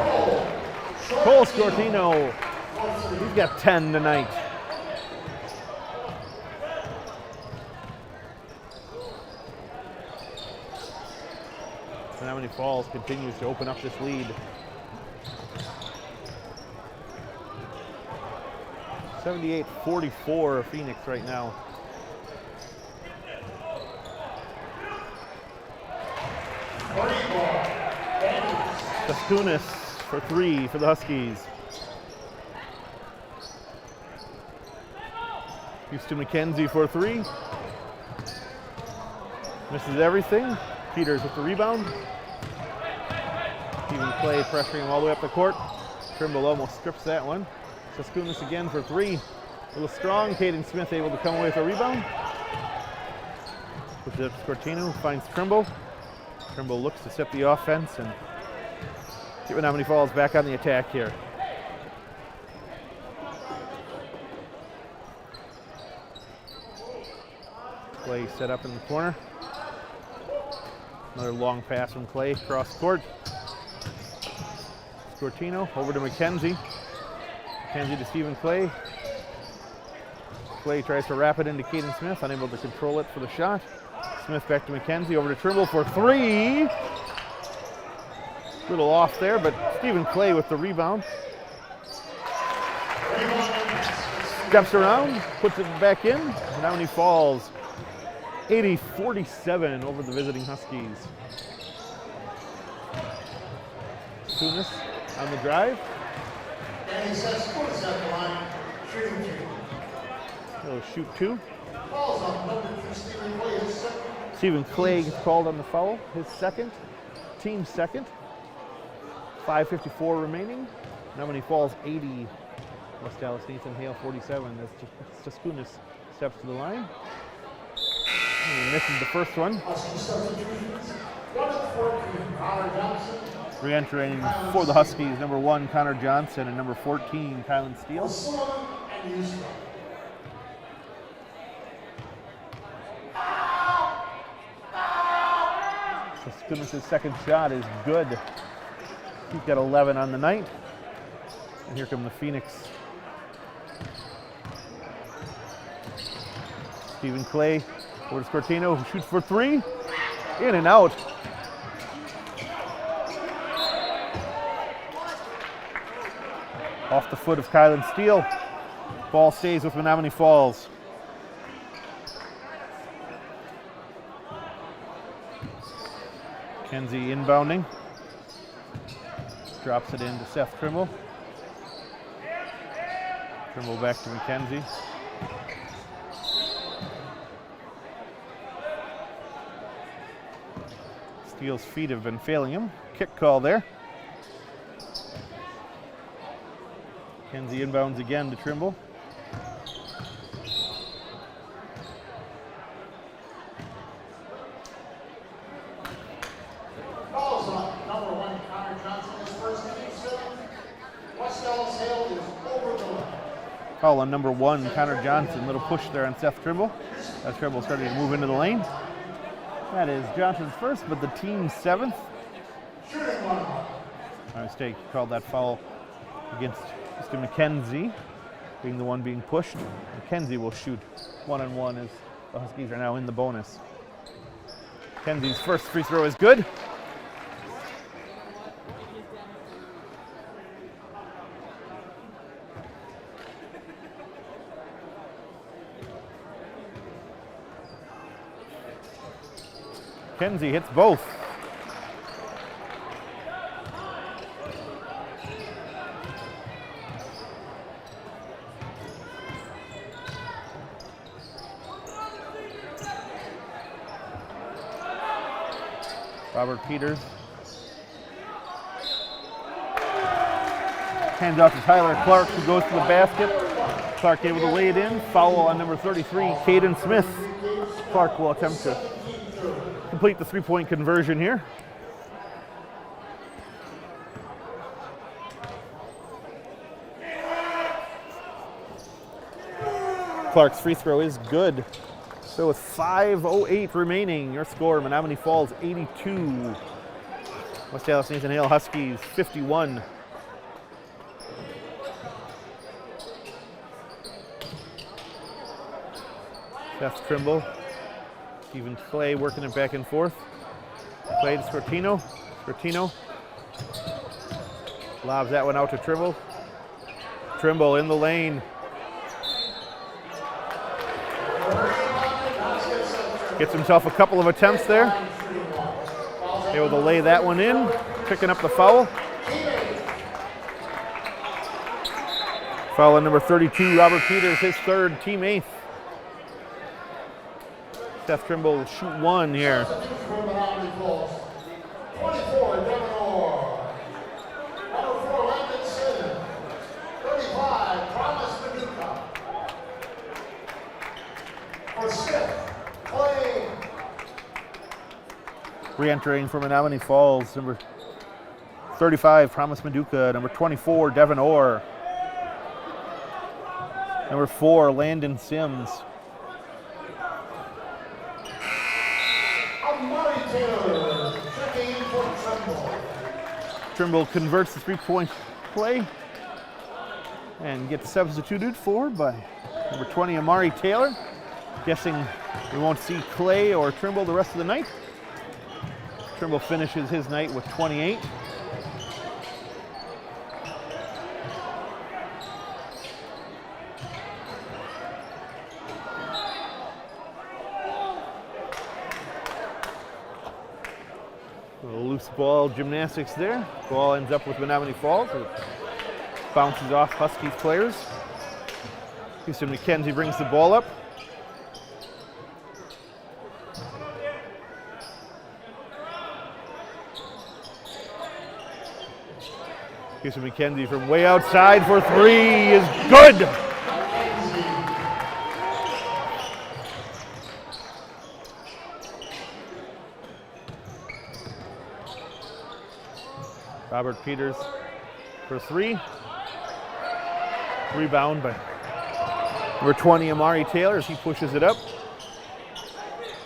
Cole Scortino. He's got 10 tonight. Menomonee Falls continues to open up this lead. 78-44 Phoenix right now. Hestetune for 3 for the Huskies. Houston McKenzie for 3. Misses everything. Peters with the rebound. Stephen Clay pressuring him all the way up the court. Trimble almost strips that one. Hestetune again for 3. A little strong. Caden Smith able to come away with a rebound. Puts it up to Scortino, finds Trimble. Trimble looks to set the offense and get Menomonee Falls back on the attack here. Clay set up in the corner. Another long pass from Clay across court. Scortino over to McKenzie. McKenzie to Stephen Clay. Clay tries to wrap it into Caden Smith, unable to control it for the shot. Smith back to McKenzie, over to Trimble for 3. Little off there, but Stephen Clay with the rebound. Steps around, puts it back in. Menomonee Falls 80-47 over the visiting Huskies. Tunis on the drive. And he says, "Who's at the line? Shooting 2." He'll shoot 2. Falls on number 3, Stephen Clay, his second. Stephen Clay gets called on the foul, his second, team second. 5:54 remaining. Menomonee Falls 80. West Allis Nathan Hale 47. As Hestetune steps to the line. And he misses the first one. Re-entering for the Huskies, number 1, Connor Johnson, and number 14, Kylan Steele. Hestetune's second shot is good. He's got 11 on the night. And here come the Phoenix. Stephen Clay over to Scortino, who shoots for 3. In and out. Off the foot of Kylan Steele. Ball stays with Menomonee Falls. Kenzie inbounding. Drops it into Seth Trimble. Trimble back to McKenzie. Steele's feet have been failing him. Kick call there. Kenzie inbounds again to Trimble. Falls on number 1, Connor Johnson, his first team 7. West Allis Hale is over the line. Foul on number 1, Connor Johnson. Little push there on Seth Trimble. As Trimble starting to move into the lane. That is Johnson's first, but the team's 7th. My mistake, called that foul against Mr. McKenzie, being the one being pushed. McKenzie will shoot 1-on-1 as the Huskies are now in the bonus. McKenzie's first free throw is good. McKenzie hits both. Robert Peters. Hands off to Tyler Clark, who goes to the basket. Clark able to lay it in. Foul on number 33, Caden Smith. Clark will attempt to complete the three-point conversion here. Clark's free throw is good. So with 5:08 remaining, your score, Menomonee Falls 82. West Allis Nathan Hale Huskies 51. Seth Trimble, Stephen Clay working it back and forth. Play to Scortino. Scortino lobs that one out to Trimble. Trimble in the lane. Gets himself a couple of attempts there. Able to lay that one in, picking up the foul. Foul on number 32, Robert Peters, his third, team eighth. Seth Trimble will shoot one here. 24, Devin Orr. Number 4, Landon Sim. 35, Thomas Paducah. For Sith, Clay. Re-entering from Menomonee Falls, number 35, Promise Maduka. Number 24, Devin Orr. Number 4, Landon Sims. Amari Taylor, checking in for Trimble. Trimble converts the three-point play and gets substituted for by number 20, Amari Taylor. Guessing we won't see Clay or Trimble the rest of the night. Trimble finishes his night with 28. A loose ball gymnastics there. Ball ends up with Menomonee Falls. It bounces off Huskies players. Houston McKenzie brings the ball up. Houston McKenzie from way outside for three is good. Robert Peters for three. Rebound by number 20, Amari Taylor, as he pushes it up.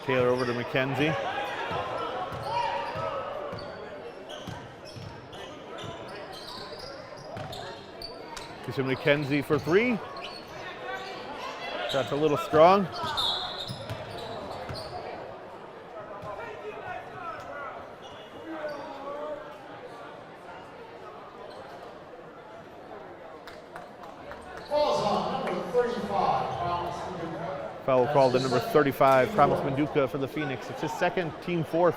Taylor over to McKenzie. To McKenzie for three. Shot's a little strong. Foul called to number 35, Promise Maduka for the Phoenix. It's his second, team fourth.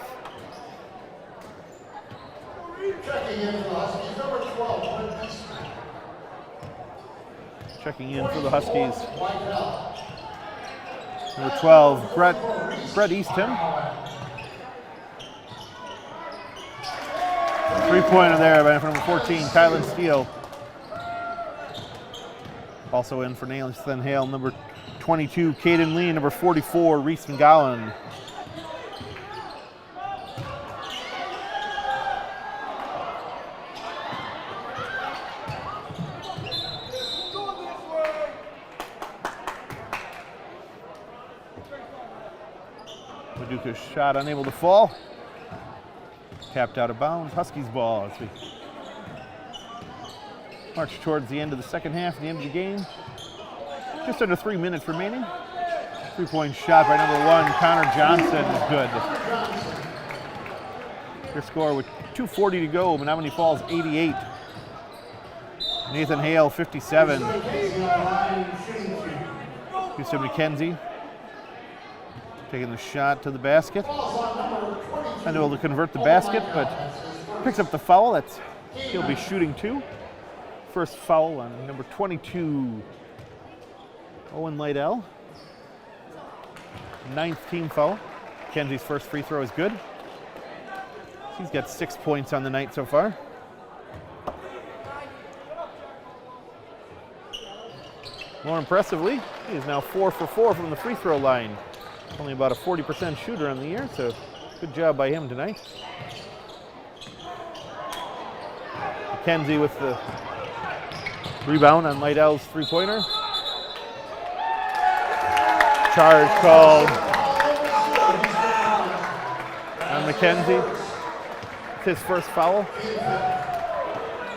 Checking in for the Huskies, number 12, Checking in for the Huskies. Number 12, Brett Eastham. Three-pointer there by number 14, Kylan Steele. Also in for Nathan Hale, number 22, Caden Lee, number 44, Reese McGowan. Maduka's shot unable to fall. Tapped out of bounds. Huskies ball as we march towards the end of the second half, the end of the game. Just under 3 minutes remaining. Three-point shot by number 1, Connor Johnson is good. Your score with 2:40 to go, Menomonee Falls 88. Nathan Hale 57. Houston McKenzie taking the shot to the basket. Unable to convert the basket, but picks up the foul. He'll be shooting two. First foul on number 22, Owen Lydell. Ninth team foul. Kenzie's first free throw is good. He's got 6 points on the night so far. More impressively, he is now 4 for 4 from the free throw line. Only about a 40% shooter on the year, so good job by him tonight. McKenzie with the rebound on Lydell's three-pointer. Charge called on McKenzie. It's his first foul.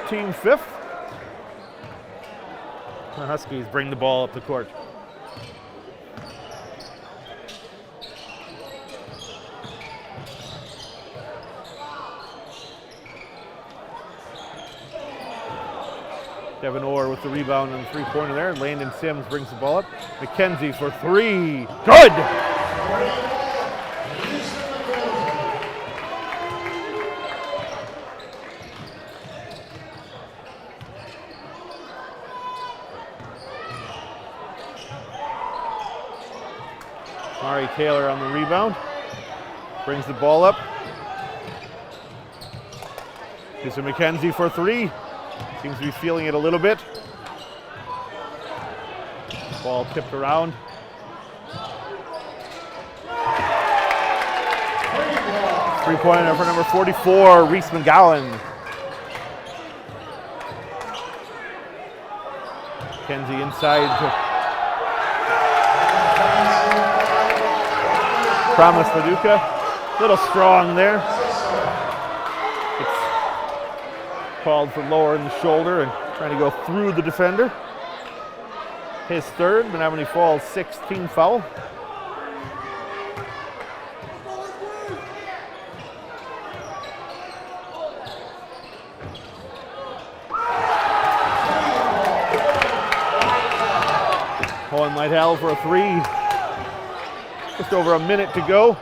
Team fifth. The Huskies bring the ball up the court. Devin Orr with the rebound on the three-pointer there. Landon Sims brings the ball up. McKenzie for three. Good! Mari Taylor on the rebound. Brings the ball up. Gives to McKenzie for three. Seems to be feeling it a little bit. Ball tipped around. Three-pointer for number 44, Reese McGowan. McKenzie inside to Promise Paducah. A little strong there. It's called for lowering the shoulder and trying to go through the defender. His third, Menomonee Falls 16 foul. Owen Lytle for a three. Just over a minute to go.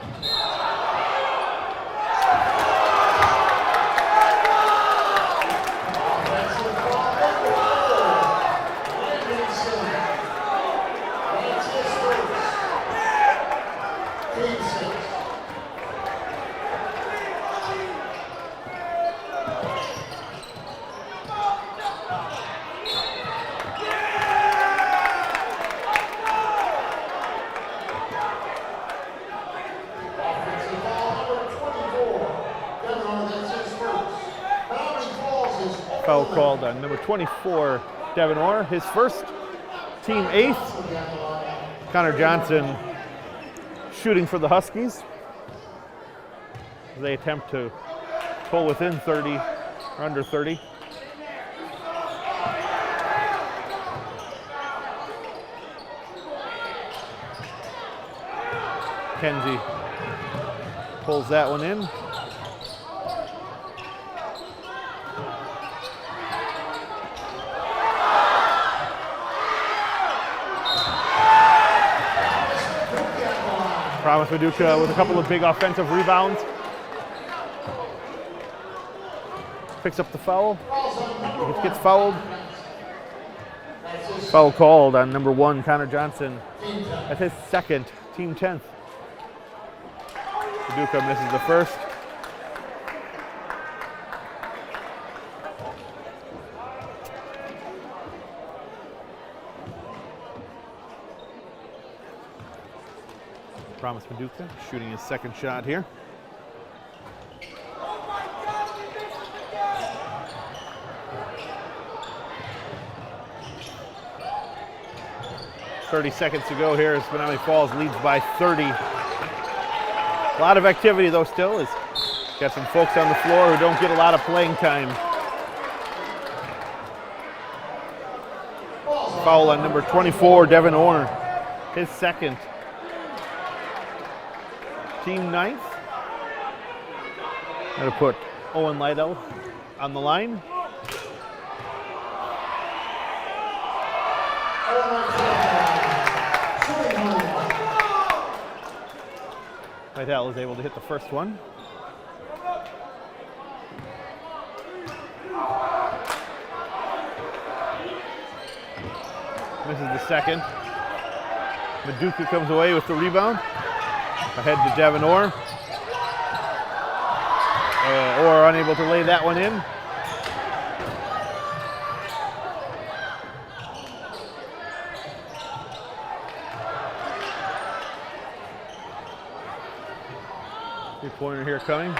Foul called on number 24, Devin Orr, his first, team eighth. Connor Johnson shooting for the Huskies. They attempt to pull within 30, or under 30. Kenzie pulls that one in. Promise Paducah with a couple of big offensive rebounds. Picks up the foul. He gets fouled. Foul called on number 1, Connor Johnson. That's his second, team 10th. Paducah misses the first. Promise Paducah shooting his second shot here. .30 seconds to go here as Menomonee Falls leads by 30. A lot of activity though still. Is got some folks on the floor who don't get a lot of playing time. Foul on number 24, Devin Orr, his second. Team 9th. Going to put Owen Lytle on the line. Lytle is able to hit the first one. Misses the second. Paducah comes away with the rebound. Ahead to Devin Orr. Orr unable to lay that one in. Three-pointer here coming.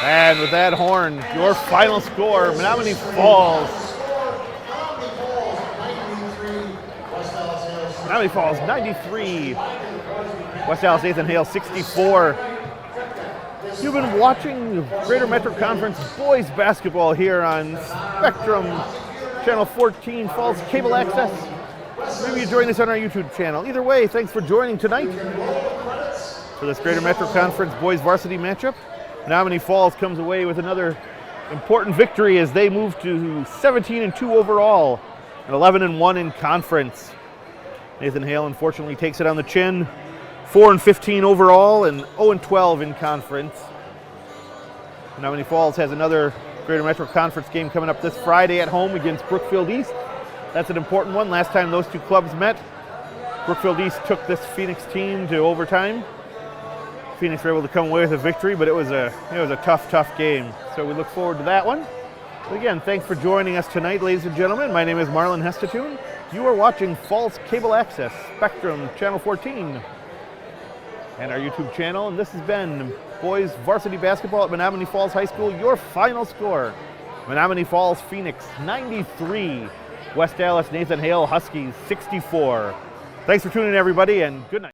And with that horn, your final score, Menomonee Falls. Menomonee Falls 93, West Allis 8th and Hale 64. You've been watching Greater Metro Conference boys basketball here on Spectrum Channel 14, Falls Cable Access. Maybe you join us on our YouTube channel. Either way, thanks for joining tonight for this Greater Metro Conference boys varsity matchup. Menomonee Falls comes away with another important victory as they move to 17-2 overall and 11-1 in conference. Nathan Hale unfortunately takes it on the chin, 4-15 overall and 0-12 in conference. Menomonee Falls has another Greater Metro Conference game coming up this Friday at home against Brookfield East. That's an important one. Last time those two clubs met, Brookfield East took this Phoenix team to overtime. Phoenix were able to come away with a victory, but it was a tough game. So we look forward to that one. But again, thanks for joining us tonight, ladies and gentlemen. My name is Marlon Hestetune. You are watching Falls Cable Access, Spectrum, Channel 14, and our YouTube channel. And this has been boys varsity basketball at Menomonee Falls High School. Your final score, Menomonee Falls Phoenix 93, West Allis Nathan Hale Huskies 64. Thanks for tuning in, everybody, and good night.